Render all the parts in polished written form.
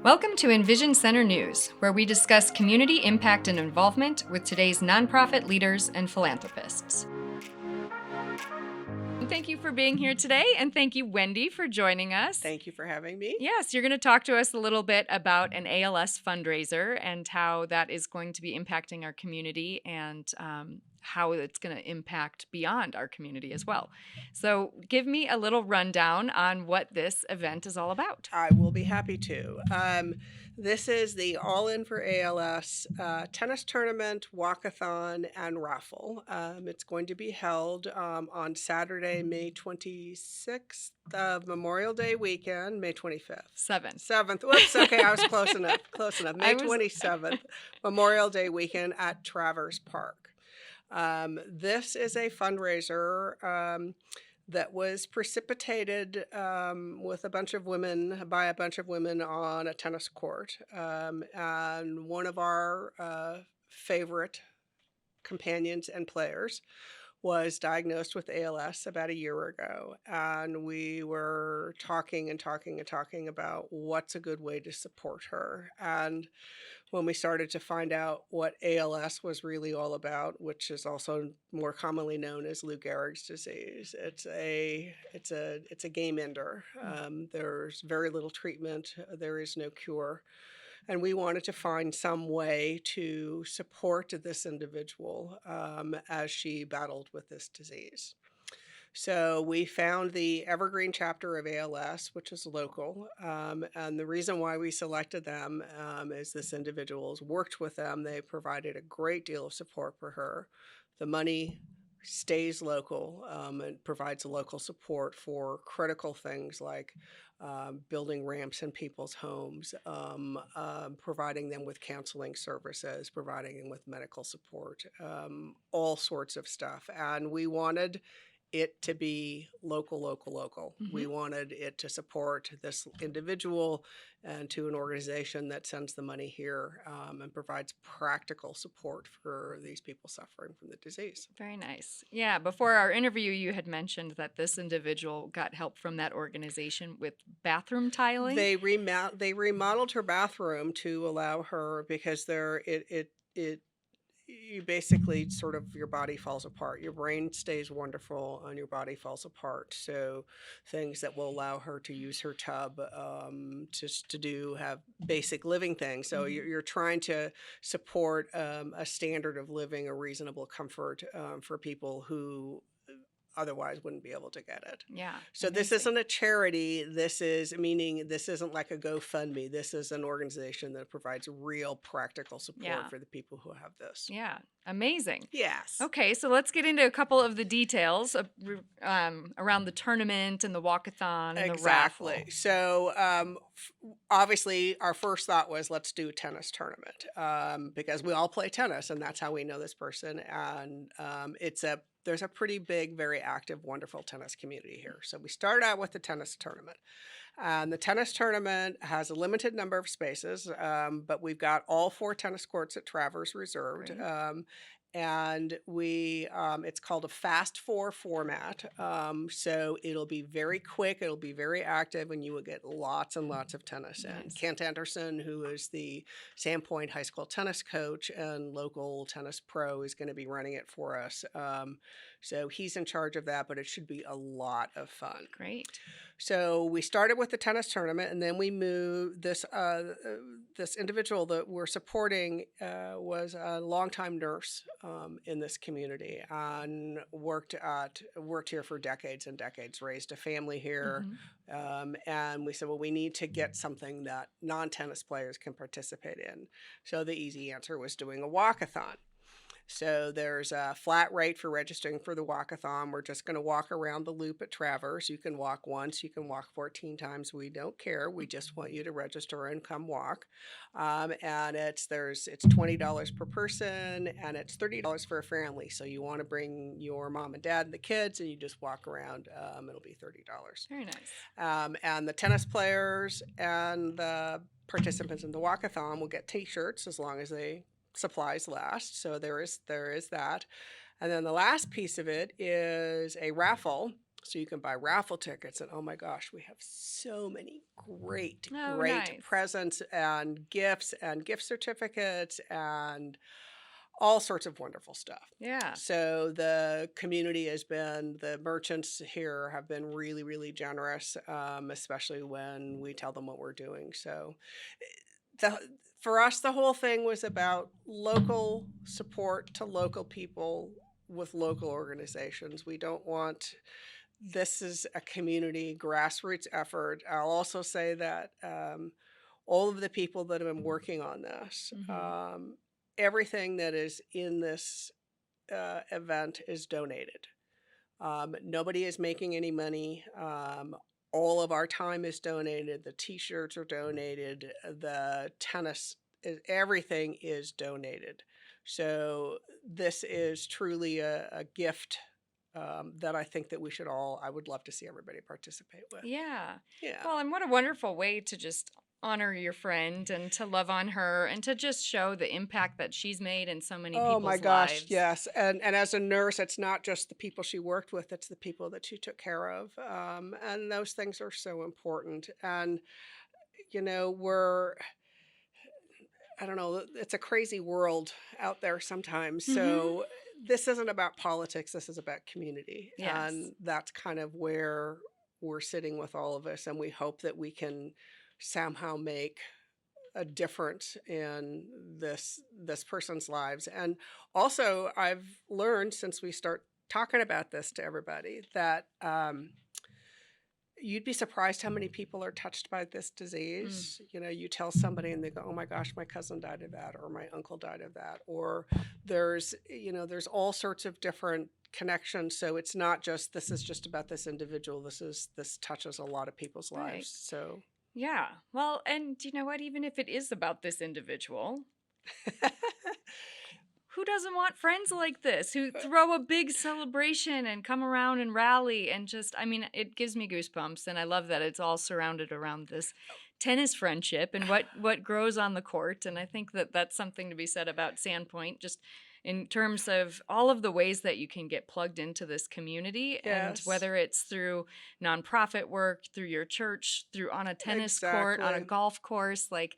Welcome to EnVision Center News, where we discuss community impact and involvement with today's nonprofit leaders and philanthropists. Thank you for being here today, and thank you, Wendy, for joining us. Thank you for having me. Yes, you're going to talk to us a little bit about an ALS fundraiser and how that is going to be impacting our community and how it's going to impact beyond our community as well. So give me a little rundown on what this event is all about. I will be happy to. This is the All In for ALS tennis tournament, walkathon, and raffle. It's going to be held on Saturday, May 26th of Memorial Day weekend, May 25th. 7th. Whoops, okay, I was close enough. May 27th, Memorial Day weekend at Travers Park. This is a fundraiser that was precipitated with a bunch of women, by a bunch of women on a tennis court. And one of our favorite companions and players was diagnosed with ALS about a year ago. And we were talking about what's a good way to support her. And when we started to find out what ALS was really all about, which is also more commonly known as Lou Gehrig's disease, it's a game ender. There's very little treatment. There is no cure. And we wanted to find some way to support this individual as she battled with this disease. So we found the Evergreen chapter of ALS, which is local. And the reason why we selected them is this individual has worked with them. They provided a great deal of support for her. The money stays local and provides local support for critical things like building ramps in people's homes, providing them with counseling services, providing them with medical support, all sorts of stuff. And we wanted it to be local. Mm-hmm. We wanted it to support this individual and to an organization that sends the money here and provides practical support for these people suffering from the disease. Very nice. Yeah, before our interview, you had mentioned that this individual got help from that organization with bathroom tiling. They remodeled her bathroom to allow her, because you basically sort of, your body falls apart. Your brain stays wonderful and your body falls apart. So things that will allow her to use her tub just to have basic living things. So you're trying to support a standard of living, a reasonable comfort for people who otherwise wouldn't be able to get it. Yeah. So amazing. This isn't a charity. This isn't like a GoFundMe. This is an organization that provides real practical support for the people who have this. Yeah. Amazing. Yes. Okay, so let's get into a couple of the details around the tournament and the walkathon and the raffle. Exactly. So obviously our first thought was, let's do a tennis tournament because we all play tennis and that's how we know this person. And there's a pretty big, very active, wonderful tennis community here. So we started out with the tennis tournament. And the tennis tournament has a limited number of spaces, but we've got all 4 tennis courts at Travers reserved. Right. And it's called a Fast 4 format. So it'll be very quick. It'll be very active, and you will get lots and lots of tennis in. Nice. Kent Anderson, who is the Sandpoint high school tennis coach and local tennis pro, is going to be running it for us. So he's in charge of that, but it should be a lot of fun. Great. So we started with the tennis tournament, and then we moved this individual that we're supporting was a longtime nurse in this community and worked here for decades and decades, raised a family here. Mm-hmm. And we said, well, we need to get something that non-tennis players can participate in. So the easy answer was doing a walkathon. So there's a flat rate for registering for the walkathon. We're just going to walk around the loop at Travers. You can walk once, you can walk 14 times. We don't care. We just want you to register and come walk. And it's $20 per person, and it's $30 for a family. So you want to bring your mom and dad and the kids, and you just walk around. It'll be $30. Very nice. And the tennis players and the participants in the walkathon will get T-shirts as long as supplies last. So there is that. And then the last piece of it is a raffle So you can buy raffle tickets, and oh my gosh, we have so many great, Oh, great nice. presents and gift certificates and all sorts of wonderful stuff. Yeah. So the community has been, the merchants here have been really, really generous, especially when we tell them what we're doing. So the for us, the whole thing was about local support to local people with local organizations. We don't want, this is a community grassroots effort. I'll also say that all of the people that have been working on this, Hmm. everything that is in this event is donated. Nobody is making any money. All of our time is donated. The T-shirts are donated. The tennis, everything is donated. So this is truly a gift that I think that we should all, I would love to see everybody participate with. Yeah. Yeah. Well, and what a wonderful way to just honor your friend and to love on her and to just show the impact that she's made in so many Oh my people's gosh, lives. yes. And as a nurse, it's not just the people she worked with, it's the people that she took care of. And those things are so important. And we're, I don't know, it's a crazy world out there sometimes. Hmm. So this isn't about politics, this is about community. Yes. And that's kind of where we're sitting with all of us. And we hope that we can somehow make a difference in this person's lives. And also, I've learned since we start talking about this to everybody that you'd be surprised how many people are touched by this Mm. disease. You tell somebody and they go, "Oh my gosh, my cousin died of that," or "My uncle died of that," or there's all sorts of different connections. So it's not just, this is just about this individual. This touches a lot of people's Right. lives. So Yeah. Well, and you know what? Even if it is about this individual, who doesn't want friends like this who throw a big celebration and come around and rally and just, I mean, it gives me goosebumps. And I love that it's all surrounded around this tennis friendship and what grows on the court. And I think that that's something to be said about Sandpoint, just in terms of all of the ways that you can get plugged into this community, and yes, whether it's through nonprofit work, through your church, through on a tennis court, on a exactly. golf course, like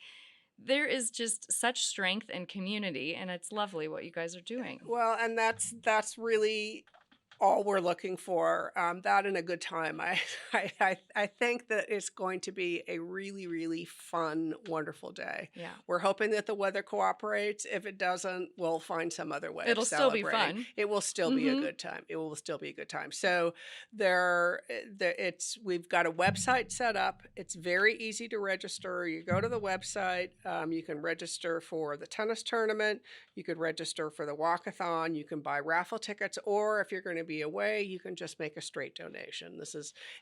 there is just such strength and community, and it's lovely what you guys are doing. Well, and that's really all we're looking for. That and a good time. I think that it's going to be a really, really fun, wonderful day. Yeah. We're hoping that the weather cooperates. If it doesn't, we'll find some other way of It'll still be celebrating. fun. It will still be a Mhm. good time. It will still be a good time. So we've got a website set up. It's very easy to register. You go to the website. You can register for the tennis tournament. You could register for the walkathon. You can buy raffle tickets, or if you're going to be away, you can just make a straight donation.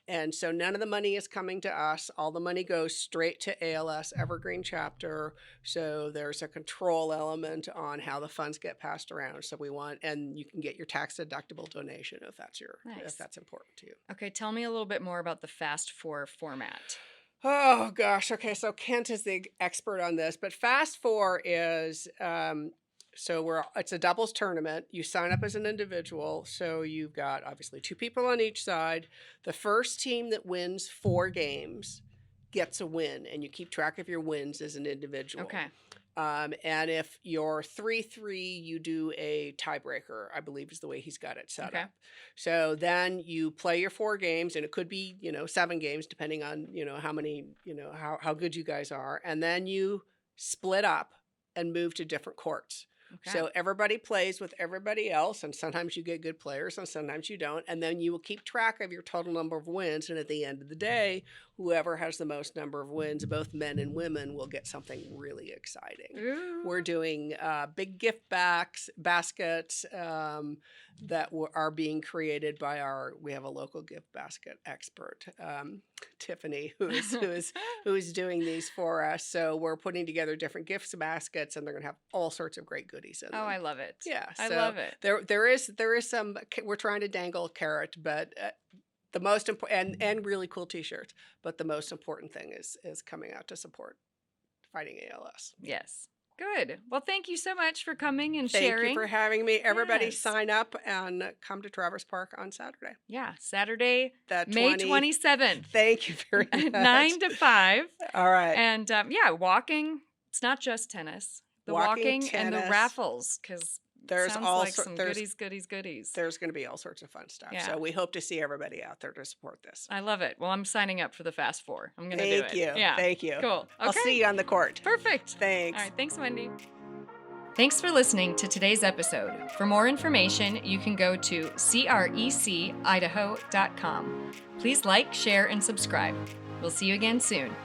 And so none of the money is coming to us. All the money goes straight to ALS Evergreen Chapter. So there's a control element on how the funds get passed around. So and you can get your tax deductible donation if if Nice. that's important to you. Okay, tell me a little bit more about the Fast Four format. Oh gosh. Okay. So Kent is the expert on this, but Fast Four is it's a doubles tournament. You sign up as an individual. So you've got obviously two people on each side. The first team that wins 4 games gets a win, and you keep track of your wins as an individual. Okay. And if you're 3-3, you do a tiebreaker, I believe is the way he's got it set Okay. up. So then you play your 4 games, and it could be, 7 games, depending on, how many, how good you guys are. And then you split up and move to different courts. Okay. So everybody plays with everybody else, and sometimes you get good players and sometimes you don't. And then you will keep track of your total number of wins. And at the end of the day, whoever has the most number of wins, both men and women, will get something really exciting. Ooh. We're doing big gift baskets that are being created by we have a local gift basket expert, Tiffany, who's doing these for us. So we're putting together different gift baskets, and they're going to have all sorts of great goodies in them. Oh, I love it. Yeah, I so love it. there is some. We're trying to dangle a carrot, but the most important and really cool T-shirts. But the most important thing is coming out to support fighting ALS. Yes. Good. Well, thank you so much for coming and Thank you sharing. for having me. Everybody Yes. sign up and come to Travers Park on Saturday. Yeah, Saturday, The May 20 27th, Thank you very much. 9 to 5. All right. And yeah, walking. It's not just tennis. The Walking, walking and the tennis. raffles, because There's sounds all like sor- some there's goodies, goodies, goodies. there's going to be all sorts of fun stuff. Yeah. So we hope to see everybody out there to support this. I love it. Well, I'm signing up for the Fast Four. I'm going to do it. Thank you. Yeah. Thank you. Cool. Okay. I'll see you on the court. Perfect. Thanks. All right. Thanks, Wendy. Thanks for listening to today's episode. For more information, you can go to crecIdaho.com. Please like, share, and subscribe. We'll see you again soon.